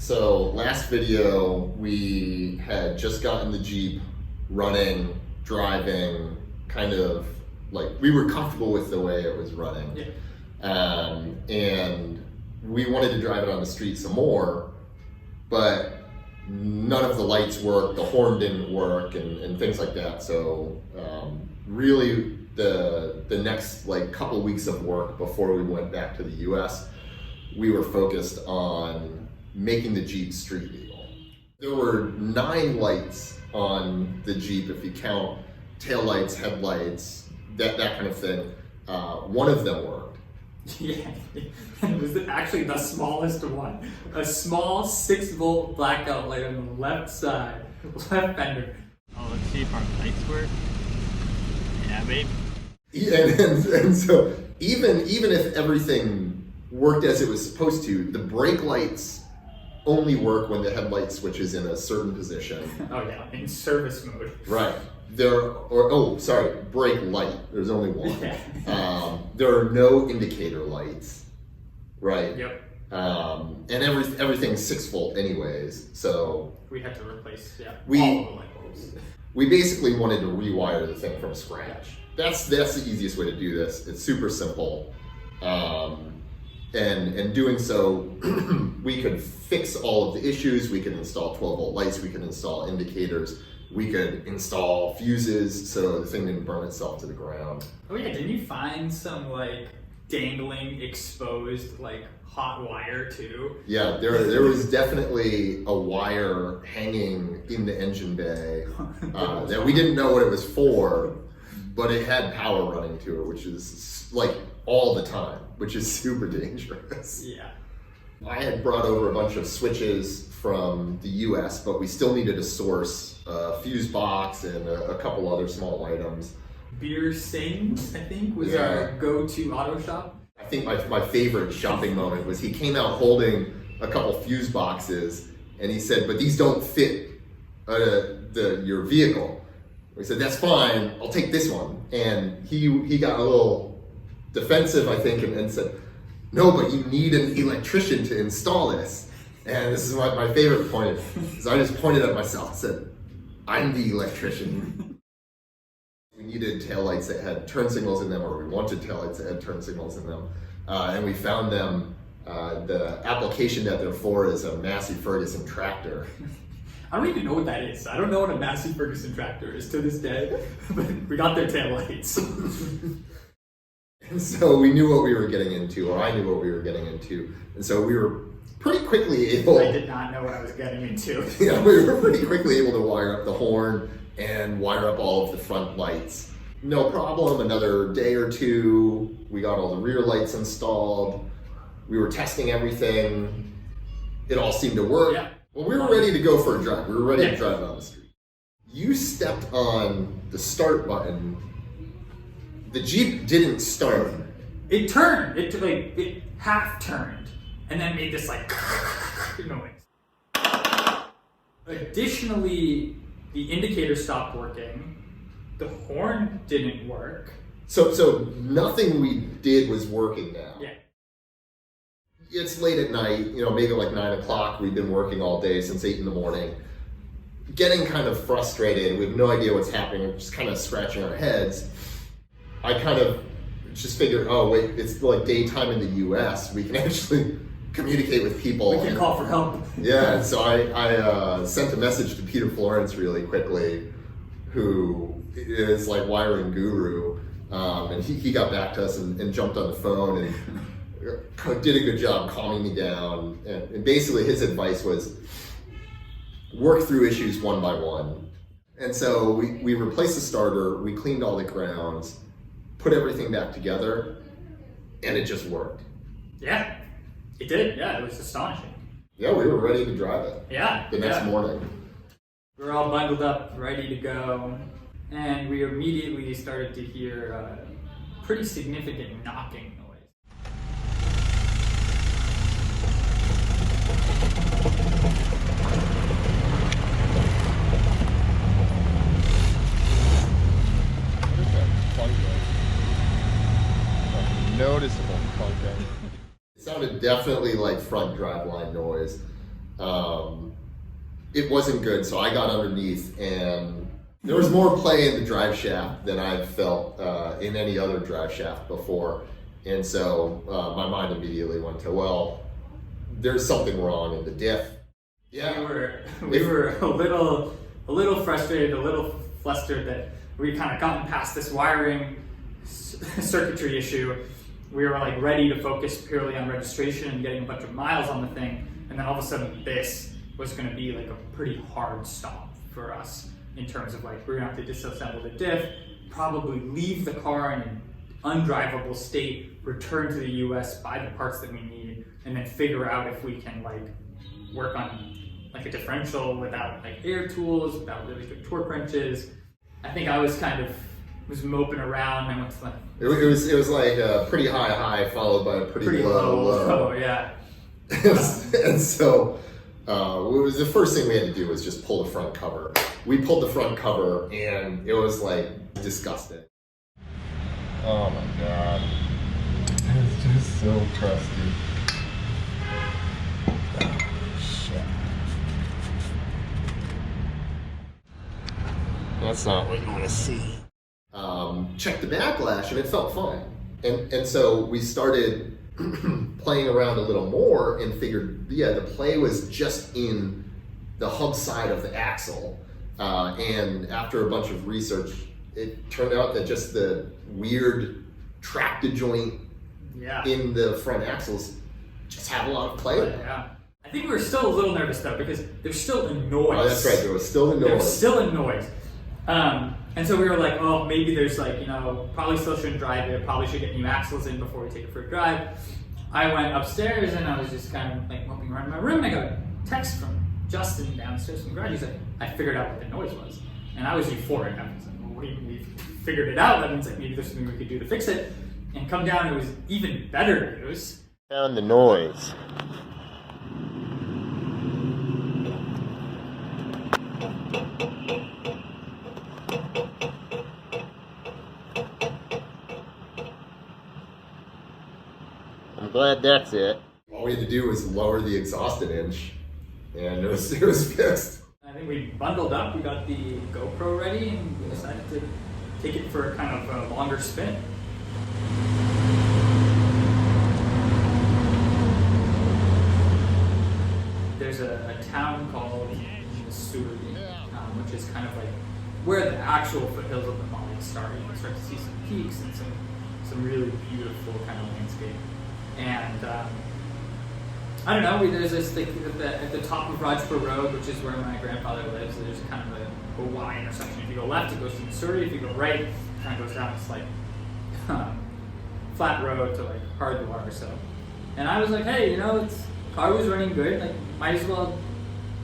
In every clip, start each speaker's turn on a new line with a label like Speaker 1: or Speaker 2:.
Speaker 1: So last video, we had just gotten the Jeep running, driving, kind of like we were comfortable with the way it was running.
Speaker 2: Yeah.
Speaker 1: And we wanted to drive it on the street some more, but none of the lights worked, the horn didn't work, and things like that. So really the next like couple weeks of work before we went back to the US, we were focused on making the Jeep street legal. There were 9 lights on the Jeep if you count tail lights, headlights, that kind of thing. One of them worked.
Speaker 2: Yeah, it was actually the smallest one. A small 6-volt blackout light on the left side, left fender.
Speaker 3: Oh, let's see if our lights work. Yeah, babe.
Speaker 1: And so even if everything worked as it was supposed to, the brake lights only work when the headlight switches in a certain position.
Speaker 2: Oh yeah, in service mode.
Speaker 1: Right. Brake light. There's only one.
Speaker 2: Yeah.
Speaker 1: There are no indicator lights. Right.
Speaker 2: Yep.
Speaker 1: And everything's 6-volt anyways. So
Speaker 2: We had to replace all of the light bulbs.
Speaker 1: we basically wanted to rewire the thing from scratch. That's the easiest way to do this. It's super simple. And doing so, we could fix all of the issues. We could install 12-volt lights. We could install indicators. We could install fuses so the thing didn't burn itself to the ground.
Speaker 2: Oh yeah, didn't you find some like dangling, exposed like hot wire too?
Speaker 1: Yeah, there was definitely a wire hanging in the engine bay that we didn't know what it was for, but it had power running to it, which is like all the time, which is super dangerous.
Speaker 2: Yeah.
Speaker 1: I had brought over a bunch of switches from the US, but we still needed to source a fuse box and a couple other small items.
Speaker 2: Beer Sings, I think, was
Speaker 1: Yeah.
Speaker 2: our go-to auto shop.
Speaker 1: I think my favorite shopping moment was he came out holding a couple fuse boxes and he said, "But these don't fit your vehicle." We said, "That's fine, I'll take this one." And he got a little defensive, I think, and said, "No, but you need an electrician to install this." And this is my favorite point, is I just pointed at myself and said, "I'm the electrician." We needed taillights that had turn signals in them, or we wanted taillights that had turn signals in them. And we found them, the application that they're for is a Massey Ferguson tractor.
Speaker 2: I don't even know what that is. I don't know what a Massey Ferguson tractor is to this day, but we got their taillights.
Speaker 1: And so we knew what we were getting into, or I knew what we were getting into. And so we were pretty quickly able...
Speaker 2: I did not know what I was getting into.
Speaker 1: Yeah, we were pretty quickly able to wire up the horn and wire up all of the front lights. No problem. Another day or two, we got all the rear lights installed. We were testing everything. It all seemed to work.
Speaker 2: Yeah.
Speaker 1: Well, we were ready to go for a drive. We were ready to drive on the street. You stepped on the start button. The Jeep didn't start.
Speaker 2: It turned. It half turned, and then made this like noise. Additionally, the indicator stopped working. The horn didn't work.
Speaker 1: So nothing we did was working now.
Speaker 2: Yeah.
Speaker 1: It's late at night, maybe like 9 o'clock. We've been working all day since 8 in the morning. Getting kind of frustrated. We have no idea what's happening. We're just kind of scratching our heads. I kind of just figured, oh wait, it's like daytime in the US. We can actually communicate with people.
Speaker 2: We can call for help.
Speaker 1: Yeah, and so I sent a message to Peter Florence really quickly, who is like wiring guru, and he got back to us and jumped on the phone and did a good job calming me down. And basically his advice was work through issues one by one. And so we replaced the starter, we cleaned all the grounds, put everything back together, and it just worked.
Speaker 2: Yeah, it did. Yeah, it was astonishing.
Speaker 1: Yeah, we were ready to drive it.
Speaker 2: Yeah.
Speaker 1: The next morning.
Speaker 2: We were all bundled up, ready to go, and we immediately started to hear a pretty significant knocking noise.
Speaker 1: Noticeable clunking. It sounded definitely like front driveline noise. it wasn't good. So I got underneath, and there was more play in the drive shaft than I've felt in any other drive shaft before. And so my mind immediately went to, well, there's something wrong in the diff. Yeah,
Speaker 2: we were a little frustrated, a little flustered that we kind of gotten past this wiring circuitry issue. We were like ready to focus purely on registration and getting a bunch of miles on the thing, and then all of a sudden this was going to be like a pretty hard stop for us in terms of like we're going to have to disassemble the diff, probably leave the car in an undrivable state, return to the US, buy the parts that we need, and then figure out if we can like work on like a differential without like air tools, without really good torque wrenches. I think I was moping around and went like
Speaker 1: it was like a pretty high followed by a pretty low.
Speaker 2: Oh yeah.
Speaker 1: And so it was the first thing we had to do was just pull the front cover. We pulled the front cover and it was like disgusting. Oh my god. It's just so crusty. Oh, shit. That's not what you want to see. Checked the backlash and it felt fine. And so we started playing around a little more and figured, yeah, the play was just in the hub side of the axle. And after a bunch of research, it turned out that just the weird tractor joint in the front axles just have a lot of play.
Speaker 2: Yeah. I think we were still a little nervous though because there's still a noise.
Speaker 1: Oh, that's right. There was still a noise.
Speaker 2: There was still a noise. And so we were like, oh, maybe there's like, probably still shouldn't drive it. Probably should get new axles in before we take it for a drive. I went upstairs and I was just kind of like moping around in my room and I got a text from Justin downstairs from the garage. He's like, I figured out what the noise was. And I was euphoric. I was like, well, what do you mean we figured it out? That means like maybe there's something we could do to fix it. And come down, it was even better news.
Speaker 1: Found the noise. I'm glad that's it. All we had to do was lower the exhaust an inch, and it was fixed.
Speaker 2: I think we bundled up, we got the GoPro ready, and we decided to take it for kind of a longer spin. There's a town called Missouri, which is kind of like where the actual foothills of the Himalayas start. You can start to see some peaks and some really beautiful kind of landscape. And I don't know, there's this thing at the top of Rajpur Road, which is where my grandfather lives. There's kind of a Y intersection. If you go left, it goes to Missouri. If you go right, it kind of goes down this like flat road to like Hardwar or so. And I was like, hey, car was running good. Like, might as well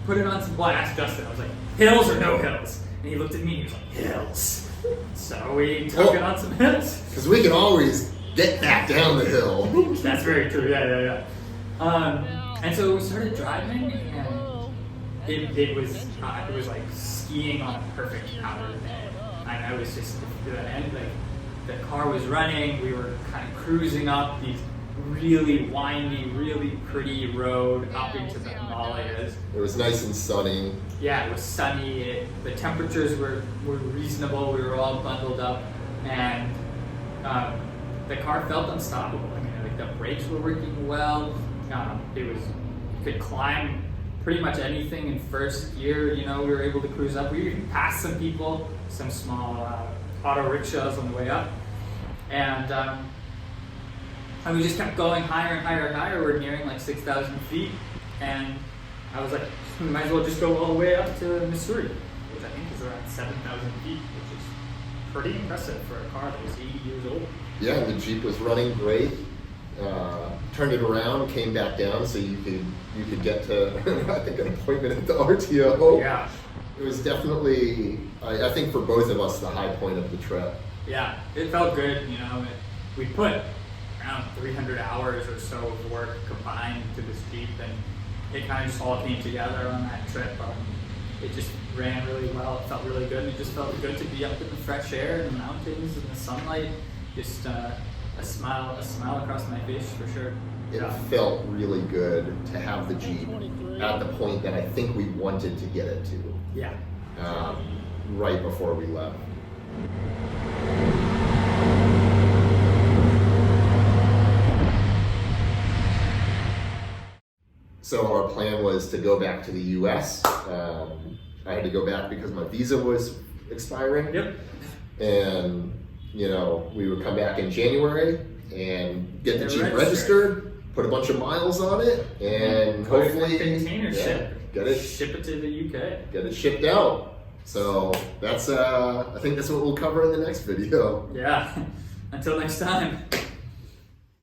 Speaker 2: put it on some. Well, I asked Justin. I was like, hills or no hills? And he looked at me and he was like, hills. So we took it on some hills.
Speaker 1: Because we can always get back down the hill.
Speaker 2: That's very true. Yeah. And so we started driving, and it was like skiing on a perfect powder day. And I was just the car was running. We were kind of cruising up these really windy, really pretty road up into the Himalayas.
Speaker 1: It was nice and sunny.
Speaker 2: Yeah, it was sunny. The temperatures were reasonable. We were all bundled up, and the car felt unstoppable. I mean, like the brakes were working well. You could climb pretty much anything in first gear. We were able to cruise up. We even passed some people, some small auto rickshaws on the way up, and we just kept going higher and higher and higher. We're nearing like 6,000 feet, and I was like, we might as well just go all the way up to Missouri, which I think is around 7,000 feet, which is pretty impressive for a car that was 80 years old.
Speaker 1: Yeah, the Jeep was running great. Turned it around, came back down, so you could get to I think an appointment at the RTO.
Speaker 2: Yeah,
Speaker 1: it was definitely I think for both of us the high point of the trip.
Speaker 2: Yeah, it felt good. We put around 300 hours or so of work combined into this Jeep, and it kind of just all came together on that trip. It just ran really well. It felt really good, and it just felt good to be up in the fresh air in the mountains in the sunlight. Just a smile across my face for sure.
Speaker 1: it
Speaker 2: Yeah.
Speaker 1: felt really good to have the Jeep at the point that I think we wanted to get it to,
Speaker 2: Yeah.
Speaker 1: right before we left. So our plan was to go back to the U.S. I had to go back because my visa was expiring.
Speaker 2: Yep.
Speaker 1: And, you know, we would come back in January and get the
Speaker 2: Get
Speaker 1: Jeep
Speaker 2: registered.
Speaker 1: registered, put a bunch of miles on it, and
Speaker 2: Put it in
Speaker 1: hopefully
Speaker 2: container ship.
Speaker 1: get it
Speaker 2: Ship it to the UK.
Speaker 1: get it shipped out. So that's I think that's what we'll cover in the next video.
Speaker 2: Yeah. Until next time.